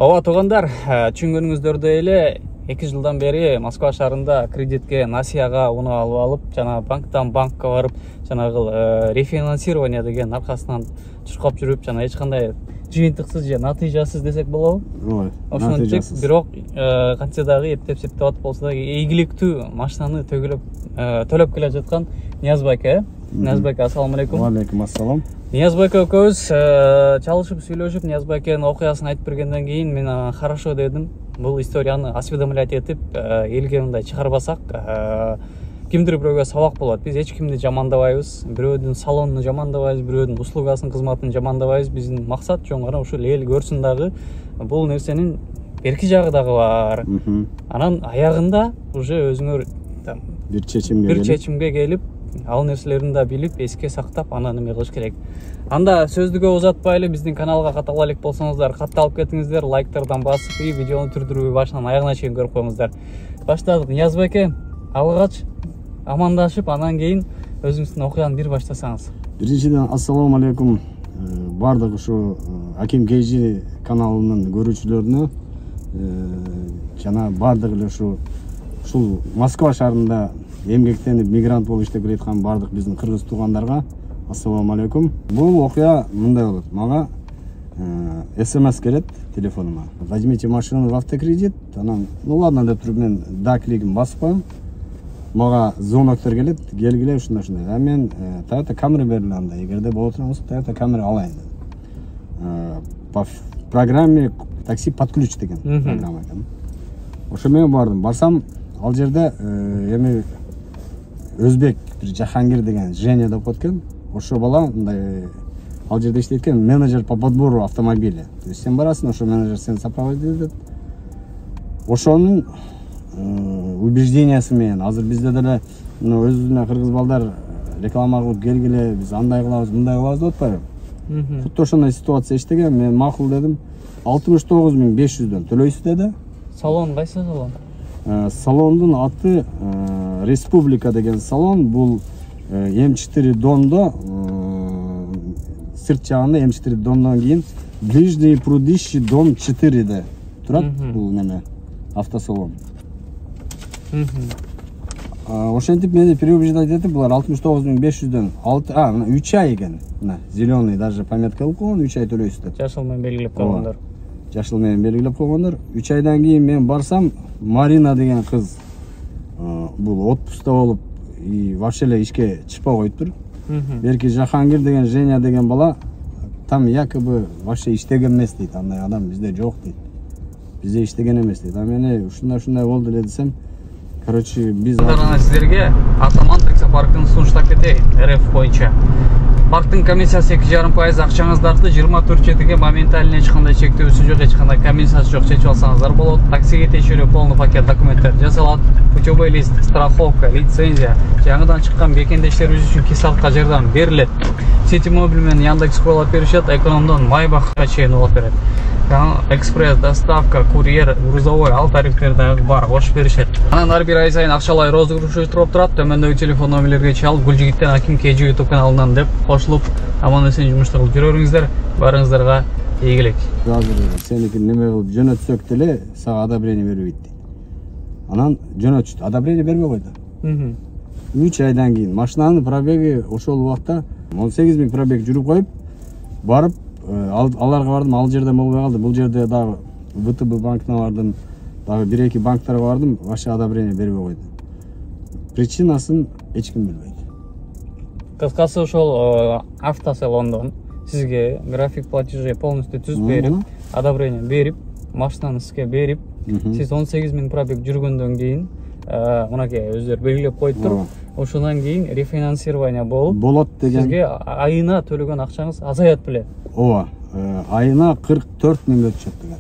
Ооба туугандар, түшүнгөнүңүздөрдөй эле 2 жылдан бери Москва шаарында кредитке насыяга уну алып алып, жана банктан банкка барып, жанагы рефинансирование деген аркасынан чуркап жүрүп, жана эч кандай жыйынтыксыз же натыйжасыз десек болобу? Ой, ошентип бирок кантсе дагы эптеп септеп болсо да ийгиликтүү машинаны төлөп келе жаткан Нияз байке. Нияз байке, ассаламу алейкум. Ва алейкум ассалам. Нияз байке экөөбүз чалышып сүйлөшүп, Нияз байкенин окуясын айтып бергенден кийин мен хорошо дедим. Бул историяны осведомлять этип, элге мындай чыгарбасак, кимдир бирөөгө сабак болот. Биз эч кимди жамандабайбыз, бирөөдүн салонун жамандабайбыз, бирөөдүн услугасын, кызматын жамандабайбыз. Биздин максат жөн гана ушул эл көрсүн дагы бул нерсенин берки жагы дагы бар. Анан аягында уже өзүңөр бир чечимге келип, ал нерселерин да билип, эске сактап, анан эме кылыш керек. Анда сөздү көп узатпайлы, биздин каналга каттала элек болсоңуздар, катталып кетиңиздер, лайктардан басып, видеону түрдүрүп башынан аягына чейин көрүп коюңуздар. Баштадык. Нияз байке, алгач амандашып, анан кийин өзүңүздүн окуяны бир баштасаңыз. Биринчиден ассаламу алейкум бардык ушу Аким Кейжи каналынын көрүүчүлөрүнө, жана бардык эле ушул Москва шаарында эмгектенип мигрант болуп иштеп келаткан бардык биздин кыргыз туугандарга ассаламу алейкум. Бул окуя мындай болот. Мага СМС келет телефонума. Возьмите машину в автокредит. Анан, ну ладно деп туруп мен да клигин басып коем. Мага звоноктор келет, келгиле ушундай. А мен Toyota Camry бериле анда. Эгерде боло турган болсо Toyota Camry алайын дедим. По программе такси под ключ деген программа экен. Ошо мен бардым. Барсам, ал жерде эми өзбек бир Жахангир деген Женя деп коет экен. Ошо бала мындай ал жерде иштейт экен, менеджер по подбору автомобиля. То есть сен барасың, ошо менеджер сени сопровождать этет. Ошонун убеждениясы менен азыр бизде деле өзүбүздүн кыргыз балдар реклама кылып келгиле, биз андай кылабыз, мындай кылабыз деп атпайбы. Кутта ошондой ситуация иштеген, мен макул дедим. 69500дөн төлөйсүз деди. Салон кайсы салон? Салондун аты Республика деген салон. Бул М4 Дондо, сырт жагында М4 Дондон кийин Ближний Прудищи дом 4де турат бул неме автосалон. Ошентип мени переубеждать этип, булар 69500дөн 3 ай экен. Мына зеленый даже пометка кылып койгон, 3 ай төлөйсүз деп. Жашыл менен белгилеп койгондор. Жашыл менен белгилеп койгондор. 3 айдан кийин мен барсам, Марина деген кыз бул отпускта болуп и вообще эле ишке чыкпай коюптур. Берки Жахангир деген Женя деген бала там якобы вообще иштеген эмес дейт. Андай адам бизде жок дейт. Бизде иштеген эмес дейт. А мени ушундай болду эле десем, короче, биз сиздерге Атаман таксопаркын сунуштап кетейин, РФ боюнча. Парктын комиссиясы 2,5% акчаңыздарды 24/7 моментально эч кандай чектөөсү жок, эч кандай комиссиясы жок, чечип алсаңыздар болот. Таксиге тиешелүү полный пакет документтер жасалат. Путевой лист, страховка, лицензия, жаңыдан чыккан бекендештерибиз үчүн кисалка жардам берилет. Сити Мобиль менен Яндекс койлап беришет, экономдон Майбахка чейин улап берет. Экспресс, доставка, курьер, грузовой, ал тарифтер дагы бар, кошуп беришет. Анан ар бир ай сайын акчалай розыгрыш уюштуруп турат. Төмөндөгү телефон номерлерге чалып, Гүлжигиттен Аким Кейжи YouTube каналынан деп кошулуп, аман-эсен жумуштар кылып жүрөбүңүздөр. Барыңыздарга ийгилик. Азыр сеники неме кылып жөнөтсөк деле сага одобрение бербейт дейт. Анан жөнөтүштү, одобрение бербей койду. 3 айдан кийин машинанын пробеги ошол убакта 18000 пробег жүрүп коюп, барып аларга бардым, ал жерде болбой калды. Бул жерде дагы ВТБ банкына бардым, дагы 1-2 банктарга бардым, вообще одобрение бербей койду. Причинасын эч ким билбейт. Кыскасы ошол автосалондон сизге график платежи полностью түзүп берип, одобрение берип, машинаны сизге берип, сиз 18000 пробег жүргөндөн кийин мынакей өздөрү белгилеп коюптур. Ошондон кийин рефинансирование болот деген. Сизге айына төлөгөн акчаңыз азаят беле? Ооба, айына 44.000 өтүшөт деген.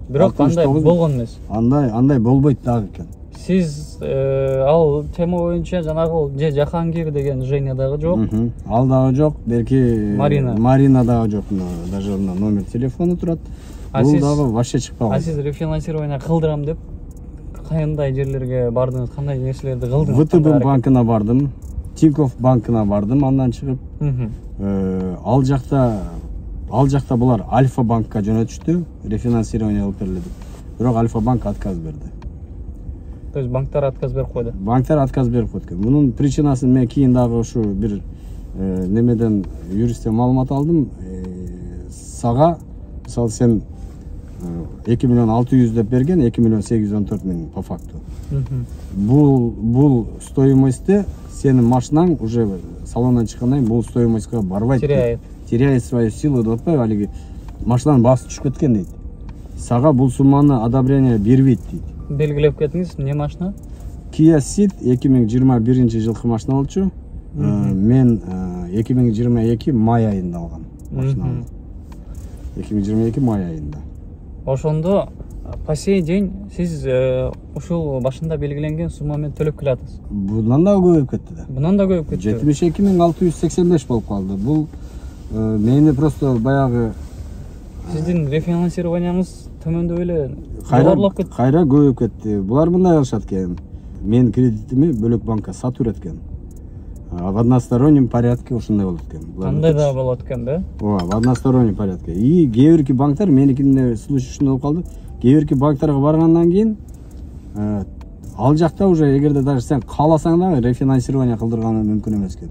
Бирок андай болгон эмес. Андай болбойт дагы экен. Сиз ал тема боюнча жанагы же Жахангир деген Женя дагы жок. Ал дагы жок, берки Марина дагы жок. Даже номер телефону турат. Бул дагы вообще чыкпай калды. А сиз рефинансирование кылдырам деп кандай жерлерге бардыңыз, кандай нерселерди кылдыңыз? ВТБ банкына бардым, Тинькофф банкына бардым, андан чыгып, ал жакта Ал жакта булар Альфа банкка жөнөтүштү, рефинансирование кылып берилди. Бирок Альфа банк отказ берди. То есть банктар отказ берип койду. Банктар отказ берип койду. Мунун причинасын мен кийин дагы ушу бир немеден юристтен маалымат алдым. Сага мисалы сен 2 миллион 600 деп берген, 2 миллион 814 миң по факту. Бул стоимостьте сенин машинаң уже салондан чыккандан кийин бул стоимостька барбайт. Теряет свою силу деп атпайбы, алиги машинанын баасы түшүп кеткен дейт. Сага бул сумманы одобрение бербейт дейт. Белгилеп кетиңиз, эмне машина? Kia Ceed 2021 жылкы машина болчу. Мен 2022 май айында алган машинаны. 2022 май айында. Ошондо по сей день сиз ушул башында белгиленген сумма менен төлөп келатсыз. Bundan da көбөйүп кетти да. Bundan da көбөйүп кетти. 72.685 болуп калды. Бул мени просто баягы сиздин рефинансированияңыз төмөндөп эле жогорулап кетти. Кайра көбөйүп кетти. Булар мындай кылышат экен. Мен кредитими бөлөк банкка сатып экен. В одностороннем порядке ушундай болот экен. Кандай да болот экен да? Ооба, в одностороннем порядке. И кээ бирки банктар меникинде случай ушундай болуп калды. Кээ бирки банктарга баргандан кийин ал жакта уже эгерде даже сен кааласаң дагы рефинансирование кылдырганы мүмкүн эмес экен.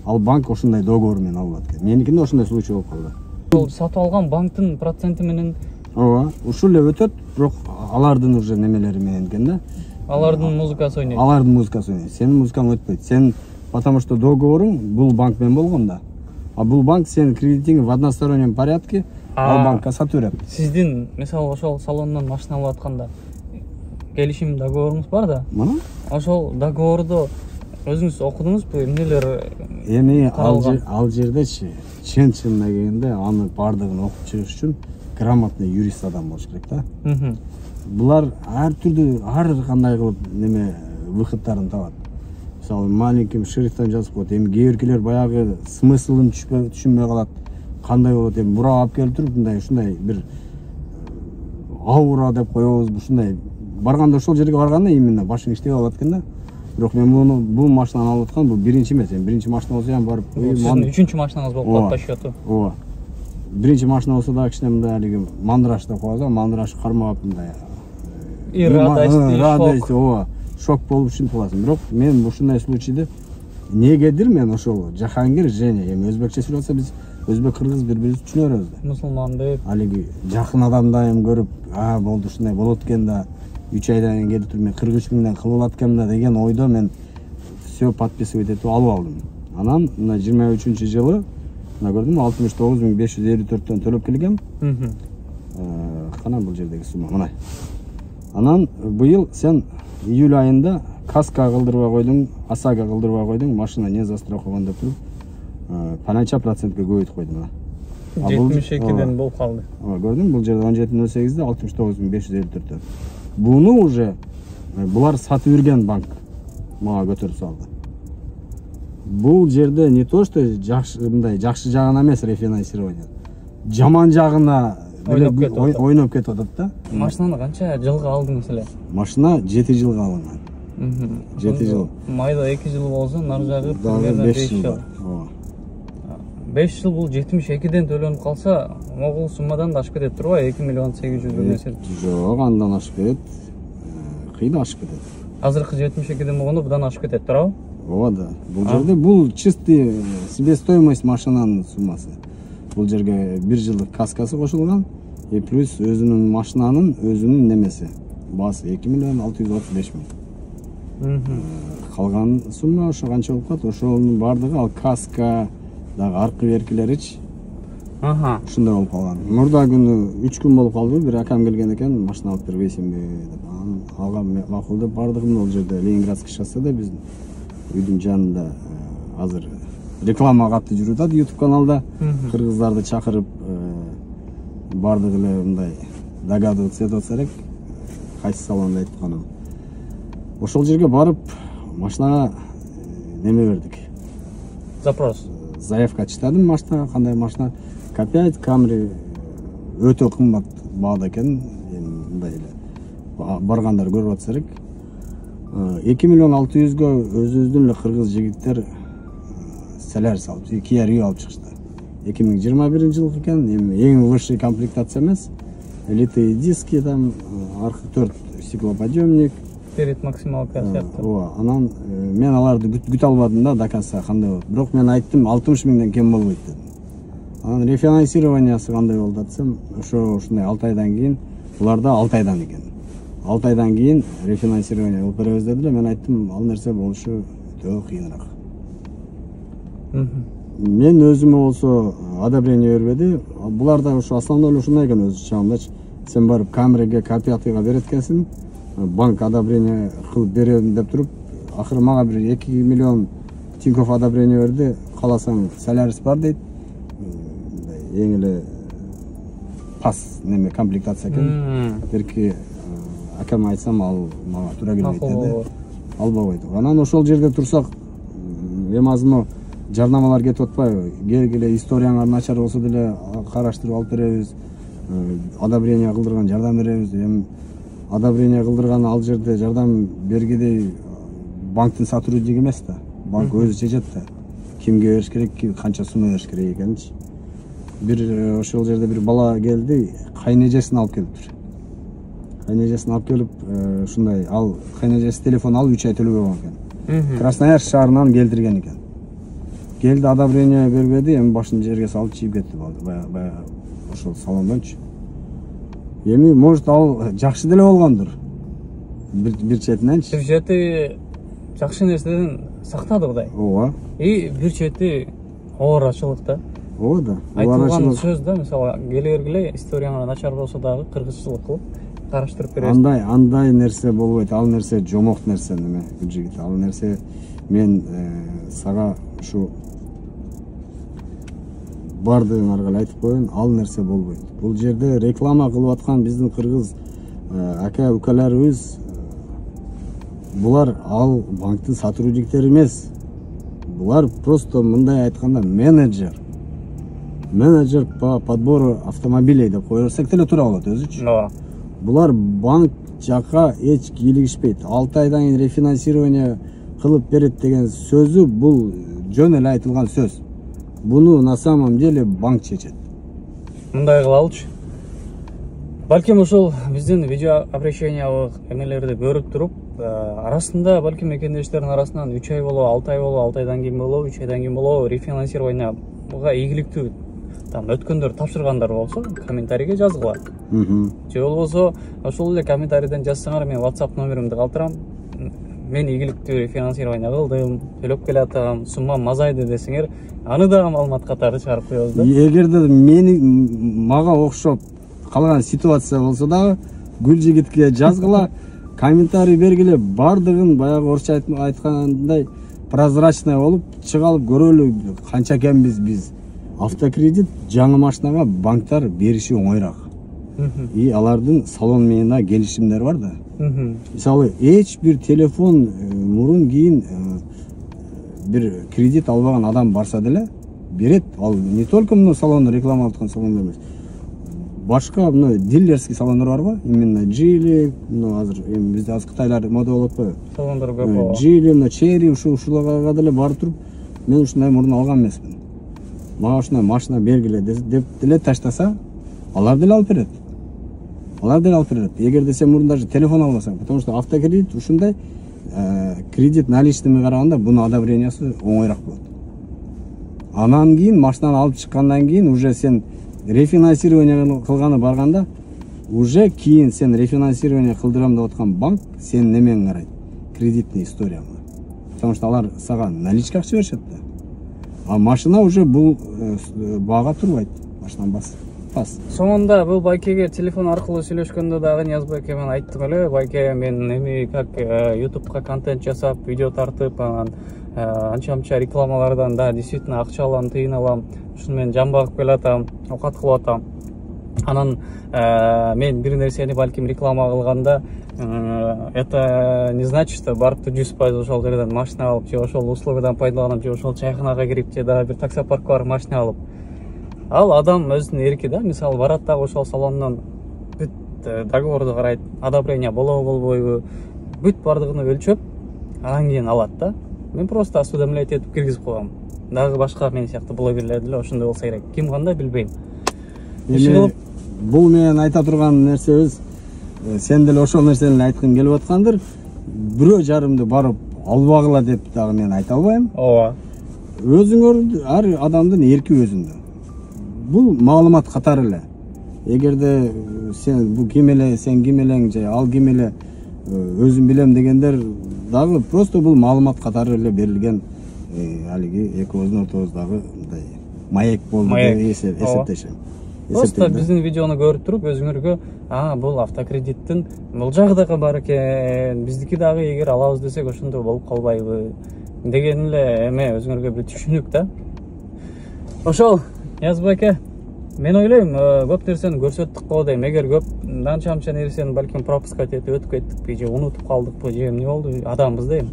Ал банк ошондой договор менен алып экен. Меникинде ошондой случай болуп калды. Бул сатып алган банктын проценти менен ооба, ушул эле өтөт, бирок алардын уже немелери менен экен да. Алардын музыкасы ойнойт. Алардын музыкасы ойнойт. Сенин музыкаң өтпөйт. Сен потому что договоруң бул банк менен болгон да. А бул банк сенин кредитиңи в одностороннем порядке ал банкка сатып берет. Сиздин мисалы ошол салондон машина алып атканда келишим договоруңуз бар да? Мына? Ошол договорду өзүңүз окудуңузбу? Эмнелер? Эми ал жердечи чын-чынына келгенде аны бардыгын окуп чыгыш үчүн грамотный юрист адам болуш керек да. Булар ар түрдүү ар кандай кылып неме выходтарын табат. Мисалы маленьким шрифттан жазып коет. Эми кээ биркилер баягы смыслын түшүнбөй калат. Кандай болот эми бурап алып келип туруп мындай ушундай бир аура деп коебуз, ушундай барганда ошол жерге барганда именно башың иштеп алат экен да. Бирок мен бул машинаны алып аткан, бул биринчи эмес. Биринчи машина болсо ham барып, сиздин үчүнчү машинаңыз болуп калат по счету. Ооба. Биринчи машина болсо да кичине мындай алиги мандраж деп коебуз, мандраж кармап мындай. Радость, ооба. Шок болуп ушинтип каласың. Бирок мен ушундай случайда негедир мен ошол Жахангир Женя, эми өзбекче сүйлөсө биз өзбек кыргыз бири-бирибизди түшүнөбүз да. Мусулман деп. Алиги жакын адамдайым көрүп, болду ушундай болот экен да. 3 айдан кийин келип туруп мен 43 миңден кылып алат экенмин да деген ойдо мен все подписывать этип алып алдым. Анан мына 23-жылы мына көрдүм 69.554төн төлөп келгем. Кана бул жердеги сумма мына. Анан быйыл сен июль айында каска кылдырбай койдуң, ОСАГО кылдырбай койдуң, машина не застрахован деп туруп, пананча процентке көбөйтүп койдум мына. 72ден болуп калды. Көрдүң, бул жерде 17.08'де 69.554. Буну уже булар сатып берген банк мага көтөрүп салды. Бул жерде не то что мындай жакшы жагына эмес рефинансирование. Жаман жагына ойноп кетип атат да. Машинаны канча жылга алдыңыз эле? Машина 7 жылга алынган. 7 жыл. Майда 2 жыл болсо, нар жагы примерно 5 жыл. 5 жыл бул 72ден төлөнүп калса, могул суммадан да ашып кетет турбайбы? 2 миллион 800 миң нерсе. Жок, андан ашып кетет. Кыйын ашып кетет. Азыркы 72ден болгондо будан ашып кетет туурабы? Ооба да. Бул жерде бул чистый себестоимость машинанын суммасы. Бул жерге 1 жылдык каскасы кошулган, плюс өзүнүн машинанын өзүнүн немеси. Баасы 2 миллион 635 миң. Калган сумма ошо канча болуп калат? Ошонун бардыгы ал каска дагы аркы беркилеричи. Ушундай болуп калган. Мурда күнү 3 күн болуп калды, бир акам келген экен, машина алып бербейсиңби деп. Алгам макул деп бардыгым ол жерде Ленинградский шосседе биздин үйдүн жанында азыр реклама катты жүрүп атат YouTube каналда. Кыргыздарды чакырып бардыгы эле мындай догадываться этип атса элек, кайсы салонда айтканым. Ошол жерге барып машинага неме бердик. Запрос. Заявка чыгардым машинага, кандай машина? К5 Camry өтө кымбат баада экен, мындай эле баргандар көрүп атса элек. 2 миллион 600га өзүбүздүн эле кыргыз жигиттер селер салып, Kia Rio алып чыгышты. 2021 жылғы екен. Ең высший комплектация емес. Литые диски, там, арқы 4 стеклоподъемник. Перед максималка сияқты. Анан мен аларды күтө албадым да, до конца кандай болот. Бирок мен айттым 60 миңден кем болбойт дедим. Анан рефинансированиясы кандай болду десем, ушундай 6 айдан кийин, буларда 6 айдан экен. 6 айдан кийин рефинансирование кылып беребиз дедилер. Мен айттым, ал нерсе болушу өтө кыйыныраак. Мен өзүмө болсо одобрение бербеди. Булар да ушу основной ушундай экен өзү чагымдачы. Сен барып камераға копиятыга берет экенсиң, банк одобрение кылып берем деп туруп, акыры мага бир 2 миллион Тинькофф одобрение берди. Каласаң солярис бар дейт. Эң эле пас неме комплектация экен. Берки акам айтсам ал мага туура келбейт деди. Албабайт. Анан ошол жерде турсак, эми азыр жарнамалар кетип атпайбы? Келгиле историяңар начар болсо деле караштырып алып беребиз. Одобрение кылдырган жардам беребиз. Эми одобрение кылдырган ал жерде жардам бергидей банктын сотрудниги эмес да. Банк өзү чечет да. Кимге бериш керек, канча сумма бериш керек экенчи. Бир ошол жерде бир бала келди, кайнежесин алып келиптир. Кайнежесин алып келип, ушундай ал кайнежеси телефон алып 3 ай төлөбөгөн экен. Красноярск шаарынан келтирген экен. Келди, одобрение бербеди, эми башын жерге салып чийип кетти баягы ошол салондончу. Эми может ал жакшы деле болгондур. Бир четиненчи. Бир чети жакшы нерседен сактады Кудай. Ооба. Бир чети оорачылык да. Ооба да. Айтылган сөз да, мисалы келе бергиле историяңар начар болсо дагы кыргызчылык кылып караштырып бересиз. Андай нерсе болбойт. Ал нерсе жомок нерсе неме, жигит. Ал нерсе мен сага ушу бардыгыңарга эле айтып коеюн, ал нерсе болбойт. Бул жерде реклама кылып аткан биздин кыргыз ака укаларыбыз, булар ал банктын сотрудниктери эмес. Булар просто мындай айтканда менеджер по подбору автомобилей деп коерсек деле туура болот өзүчү. Ооба. Булар банк жака эч кийлигишпейт. 6 айдан кийин рефинансирование кылып берет деген сөзү бул жөн эле айтылган сөз. Буну на самом деле банк чечет. Мындай кылалычы. Балким ошол биздин видео обращениялык эмелерди көрүп туруп, арасында балким мекендештердин арасынан 3 ай болобу, 6 ай болобу, 6 айдан кийин болобу, 3 айдан кийин болобу рефинансирование буга ийгиликтүү там өткөндөр тапшыргандар болсо комментарийге жазгыла. Же болбосо ошол эле комментарийден жазсаңар, мен WhatsApp номеримди калтырам. Мен ийгиликтүү рефинансирование кылдым, төлөп келатам, суммам азайды десеңер, аны да маалымат катары чыгарып коебуз да. Эгерде мага окшоп калган ситуация болсо дагы Гүлжигитке жазгыла, комментарий бергиле, бардыгын баягы орусча айткандай прозрачный болуп чыга алып көрөлү канча экенбиз биз. Автокредит жаңы машинага банктар бериши оңойраак. И алардын салон менен келишимдери бар да. Мисалы, эч бир телефон мурун кийин бир кредит албаган адам барса деле берет. Ал не только мына салонду реклама аткан салондар эмес. Башка мына дилерский салондар барбы? Именно Geely, мына азыр бизде азыр кытайлар мода болуп атпайбы? Салондар көп. Geely, мына Cherry ушуларга деле барып туруп, мен ушундай мурун алган эмесмин. Мага ушундай машина бергиле деп деле таштаса, алар деле алып берет. Эгерде сен мурун даже телефон албасаң, потому что автокредит ушундай кредит наличныйга караганда бунун одобрениясы оңойраак болот. Анан кийин машинаны алып чыккандан кийин уже сен рефинансирование кылганы барганда, уже кийин сен рефинансирование кылдырам деп аткан банк сен немең карайт? Кредитный историяңа. Потому что алар сага наличка акча беришет да. А машина уже бул бага турбайт. Машинаны пас. Соңунда бул байкеге телефон аркылуу сүйлөшкөндө дагы Ниязбеке мен айттым эле, байке мен эми как YouTube'га контент жасап, видео тартып, анан анча-мынча рекламалардан да действительно акча алам, тыйын алам. Ушуну мен жан багып келатам, окат кылып атам. Анан мен бир нерсени балким реклама кылганда, это не значит, что барып 100% ошол жерден машина алып, же ошол услугадан пайдаланып, же ошол чайханага кирип, же дагы бир таксопаркка барып машина алып. Ал адам өзүнүн эрки да, мисалы барат дагы ошол салондон бүт договорду карайт, одобрение болобу болбойбу, бүт бардыгын өлчөп, анан кийин алат да. Мен просто осведомлять этип киргизип койгом. дагы башка мен сыяктуу блогерлер деле ошондой болсо керек. Ким кандай билбейм. Эми бул менен айта турган нерсебиз, сен деле ошол нерсени айткың келип аткандыр. Бирөө жарымды барып албагыла деп дагы мен айта албайм. Ооба. Өзүңөр, ар адамдын эрки өзүндө. Бул маалымат катары эле. Эгерде сен бул ким эле, сен ким элең же ал ким эле өзүм билем дегендер дагы просто бул маалымат катары эле берилген алиги экөөбүздүн ортобуздагы мындай маек болду деп эсептешем. Просто биздин видеону көрүп туруп өзүңөргө, бул автокредиттин бул жагы дагы бар экен, биздики дагы эгер алабыз десек ошондой болуп калбайбы деген эле эме өзүңөргө бир түшүнүк да. Ошол, Ниязбек аке, мен ойлойм, көп нерсени көрсөттүк го дейм. Эгер көп анча-мынча нерсени балким пропускать этип өтүп кеттикпи же унутуп калдыкпы же эмне болду, адамбыз дейм.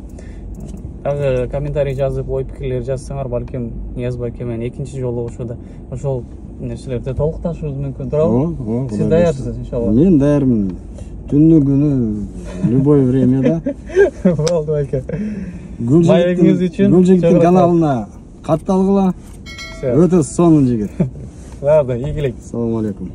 Дагы комментарий жазып, ой пикирлер жазсаңар, балким Ниязбек аке менен экинчи жолу ошода ошол нерселерди толукташыбыз мүмкүн, туурабы? Сиз даярсыз иншалла. Мен даярмын. Түнү күнү любой время да. Болду аке. Маегиңиз үчүн Гүлжигиттин каналына катталгыла. Өтө сонун жигит. Ладно, ийгилик. Assalomu alaykum.